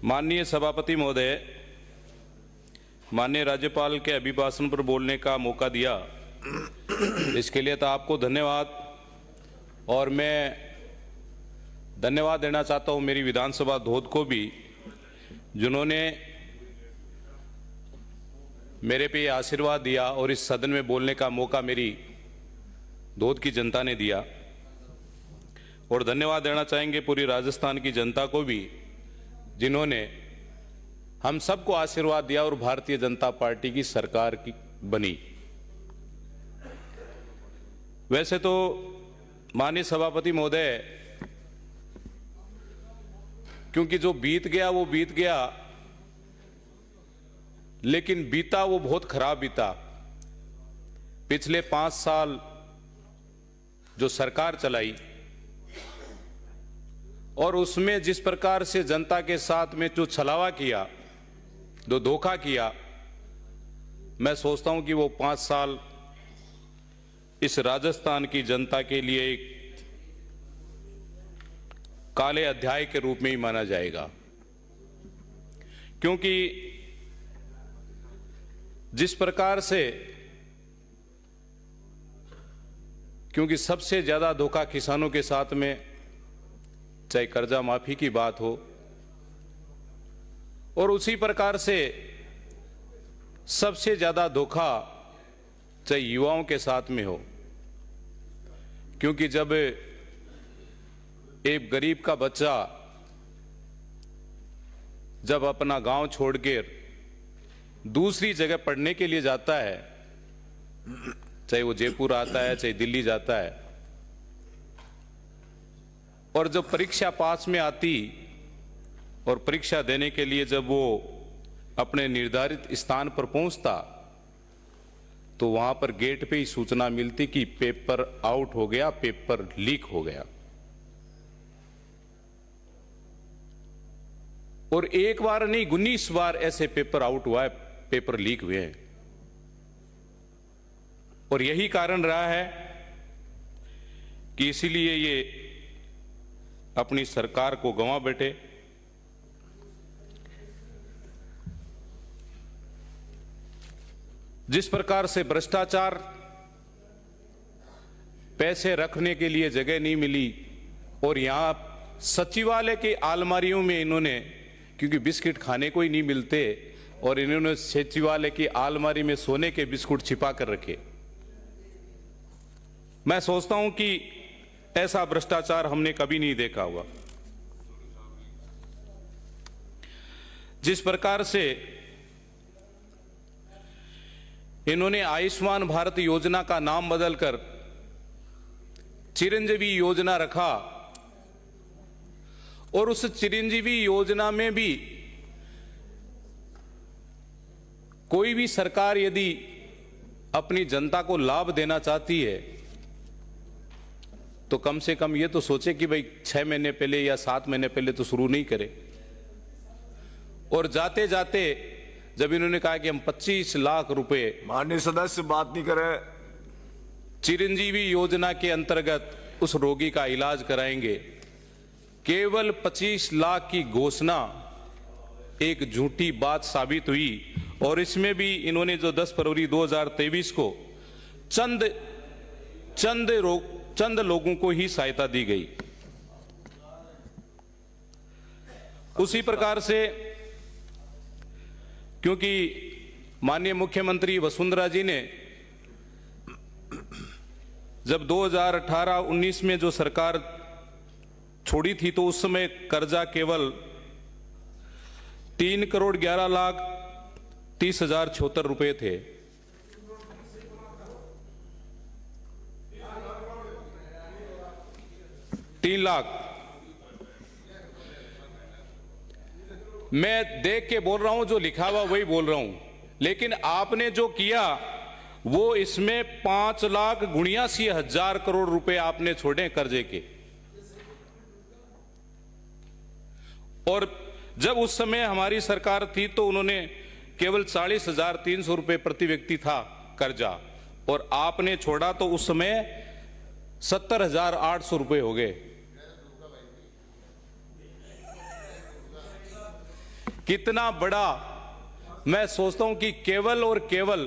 माननीय सभापति महोदय, माननीय राज्यपाल के अभिभाषण पर बोलने का मौका दिया, इसके लिए तो आपको धन्यवाद। और मैं धन्यवाद देना चाहता हूं मेरी विधानसभा धौद को भी, जिन्होंने मेरे पे आशीर्वाद दिया और इस सदन में बोलने का मौका मेरी धौद की जनता ने दिया। और धन्यवाद देना चाहेंगे पूरी राजस्थान की जनता को भी, जिन्होंने हम सबको आशीर्वाद दिया और भारतीय जनता पार्टी की सरकार की बनी। वैसे तो माननीय सभापति महोदय, क्योंकि जो बीत गया वो बीत गया, लेकिन बीता वो बहुत खराब बीता। पिछले 5 साल जो सरकार चलाई और उसमें जिस प्रकार से जनता के साथ में जो छलावा किया, जो धोखा किया, मैं सोचता हूं कि वो 5 साल इस राजस्थान की जनता के लिए एक काले अध्याय के रूप में ही माना जाएगा। क्योंकि जिस प्रकार से, क्योंकि सबसे ज्यादा धोखा किसानों के साथ में, चाहे कर्जा माफी की बात हो, और उसी प्रकार से सबसे ज्यादा धोखा चाहे युवाओं के साथ में हो। क्योंकि जब एक गरीब का बच्चा जब अपना गांव छोड़कर दूसरी जगह पढ़ने के लिए जाता है, चाहे वो जयपुर आता है, चाहे दिल्ली जाता है, और जब परीक्षा पास में आती और परीक्षा देने के लिए जब वो अपने निर्धारित स्थान पर पहुंचता, तो वहां पर गेट पे ही सूचना मिलती कि पेपर आउट हो गया, पेपर लीक हो गया। और एक बार नहीं 19 बार ऐसे पेपर आउट हुआ है, पेपर लीक हुए हैं। और यही कारण रहा है कि इसीलिए ये अपनी सरकार को गंवा बैठे। जिस प्रकार से भ्रष्टाचार, पैसे रखने के लिए जगह नहीं मिली, और यहां सचिवालय की अलमारियों में इन्होंने, क्योंकि बिस्किट खाने को ही नहीं मिलते, और इन्होंने सचिवालय की अलमारी में सोने के बिस्कुट छिपा कर रखे। मैं सोचता हूं कि ऐसा भ्रष्टाचार हमने कभी नहीं देखा हुआ। जिस प्रकार से इन्होंने आयुष्मान भारत योजना का नाम बदलकर चिरंजीवी योजना रखा, और उस चिरंजीवी योजना में भी कोई भी सरकार यदि अपनी जनता को लाभ देना चाहती है, तो कम से कम ये तो सोचे कि भाई 6 महीने पहले या 7 महीने पहले तो शुरू नहीं करे। और जाते जाते जब इन्होंने कहा कि हम 25 लाख रुपए, माननीय सदस्य बात नहीं करे, चिरंजीवी योजना के अंतर्गत उस रोगी का इलाज कराएंगे, केवल 25 लाख की घोषणा एक झूठी बात साबित हुई। और इसमें भी इन्होंने जो 10 फरवरी 2023 को चंद लोगों को ही सहायता दी गई। उसी प्रकार से, क्योंकि माननीय मुख्यमंत्री वसुंधरा जी ने जब 2018-19 में जो सरकार छोड़ी थी, तो उस समय कर्जा केवल 3,11,30,076 रुपए थे। तीन लाख मैं देख के बोल रहा हूं, जो लिखा हुआ वही बोल रहा हूं। लेकिन आपने जो किया वो इसमें 5,79,000 करोड़ रुपए आपने छोड़े कर्जे के। और जब उस समय हमारी सरकार थी तो उन्होंने केवल 40,300 रुपए प्रति व्यक्ति था कर्जा, और आपने छोड़ा तो उस समय 70,800 रुपए हो गए। कितना बड़ा, मैं सोचता हूं कि केवल और केवल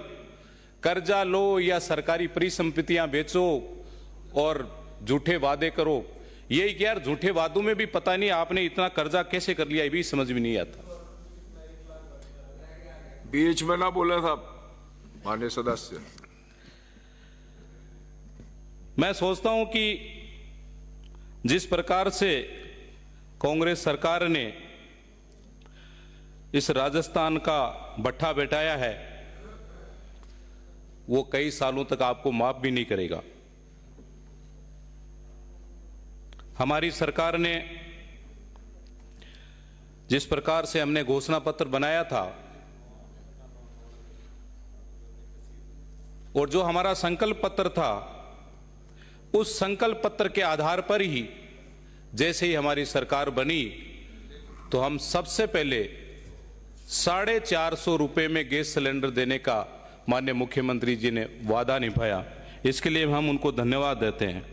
कर्जा लो या सरकारी परिसंपत्तियां बेचो और झूठे वादे करो, यही क्या यार, झूठे वादों में भी पता नहीं आपने इतना कर्जा कैसे कर लिया, ये भी समझ में नहीं आता। बीच में ना बोले साहब माननीय सदस्य। मैं सोचता हूं कि जिस प्रकार से कांग्रेस सरकार ने इस राजस्थान का भट्ठा बैठाया है, वो कई सालों तक आपको माफ भी नहीं करेगा। हमारी सरकार ने जिस प्रकार से हमने घोषणा पत्र बनाया था और जो हमारा संकल्प पत्र था, उस संकल्प पत्र के आधार पर ही जैसे ही हमारी सरकार बनी तो हम सबसे पहले 450 रुपए में गैस सिलेंडर देने का माननीय मुख्यमंत्री जी ने वादा निभाया। इसके लिए हम उनको धन्यवाद देते हैं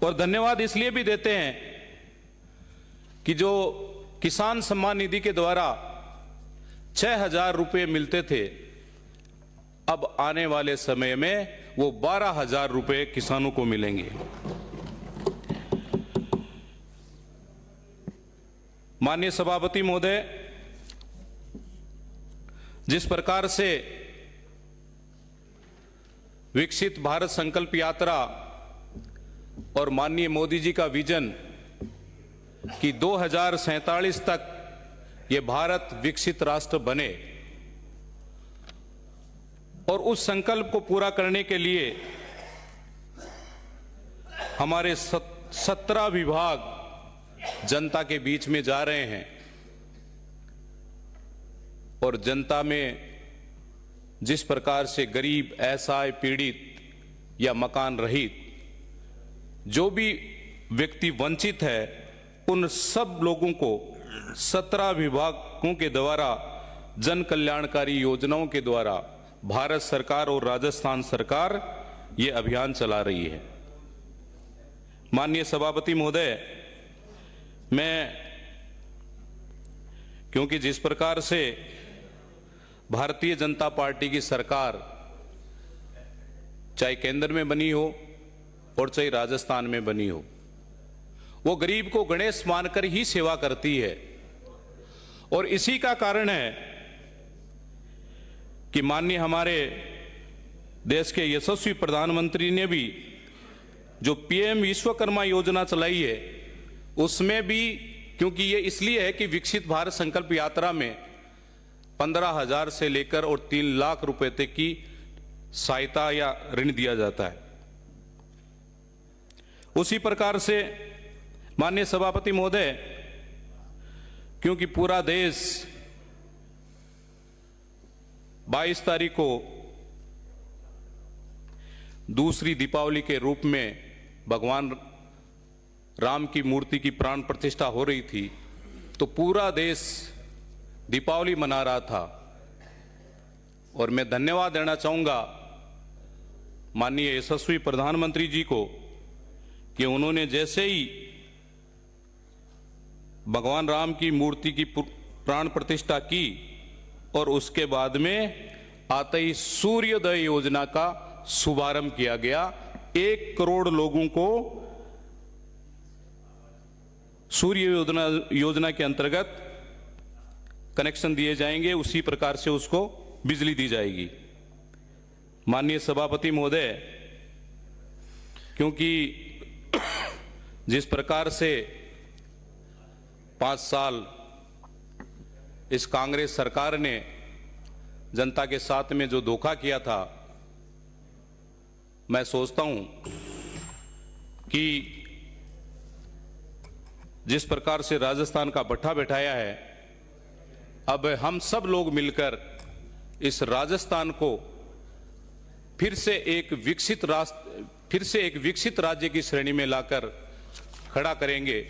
और धन्यवाद इसलिए भी देते हैं कि जो किसान सम्मान निधि के द्वारा 6,000 रुपए मिलते थे, अब आने वाले समय में वो 12,000 रुपए किसानों को मिलेंगे। माननीय सभापति महोदय, जिस प्रकार से विकसित भारत संकल्प यात्रा और माननीय मोदी जी का विजन कि 2047 तक ये भारत विकसित राष्ट्र बने, और उस संकल्प को पूरा करने के लिए हमारे 17 विभाग जनता के बीच में जा रहे हैं और जनता में जिस प्रकार से गरीब, असहाय, पीड़ित या मकान रहित जो भी व्यक्ति वंचित है, उन सब लोगों को 17 विभागों के द्वारा जन कल्याणकारी योजनाओं के द्वारा भारत सरकार और राजस्थान सरकार ये अभियान चला रही है। माननीय सभापति महोदय, मैं क्योंकि जिस प्रकार से भारतीय जनता पार्टी की सरकार चाहे केंद्र में बनी हो और चाहे राजस्थान में बनी हो, वो गरीब को गणेश मानकर ही सेवा करती है, और इसी का कारण है कि माननीय हमारे देश के यशस्वी प्रधानमंत्री ने भी जो पीएम विश्वकर्मा योजना चलाई है, उसमें भी, क्योंकि ये इसलिए है कि विकसित भारत संकल्प यात्रा में 15,000 से लेकर और 3 लाख रुपए तक की सहायता या ऋण दिया जाता है। उसी प्रकार से माननीय सभापति महोदय, क्योंकि पूरा देश 22 तारीख को दूसरी दीपावली के रूप में भगवान राम की मूर्ति की प्राण प्रतिष्ठा हो रही थी, तो पूरा देश दीपावली मना रहा था, और मैं धन्यवाद देना चाहूंगा माननीय यशस्वी प्रधानमंत्री जी को कि उन्होंने जैसे ही भगवान राम की मूर्ति की प्राण प्रतिष्ठा की और उसके बाद में आते ही सूर्योदय योजना का शुभारंभ किया गया। 1 करोड़ लोगों को सूर्य योजना के अंतर्गत कनेक्शन दिए जाएंगे, उसी प्रकार से उसको बिजली दी जाएगी। माननीय सभापति महोदय, क्योंकि जिस प्रकार से 5 साल इस कांग्रेस सरकार ने जनता के साथ में जो धोखा किया था, मैं सोचता हूं कि जिस प्रकार से राजस्थान का भट्ठा बैठाया है, अब हम सब लोग मिलकर इस राजस्थान को फिर से एक विकसित राज्य की श्रेणी में लाकर खड़ा करेंगे।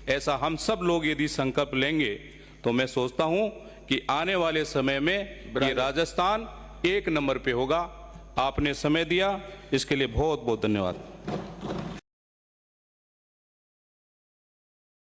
ऐसा हम सब लोग यदि संकल्प लेंगे तो मैं सोचता हूं कि आने वाले समय में ये राजस्थान 1 नंबर पे होगा। आपने समय दिया, इसके लिए बहुत बहुत धन्यवाद।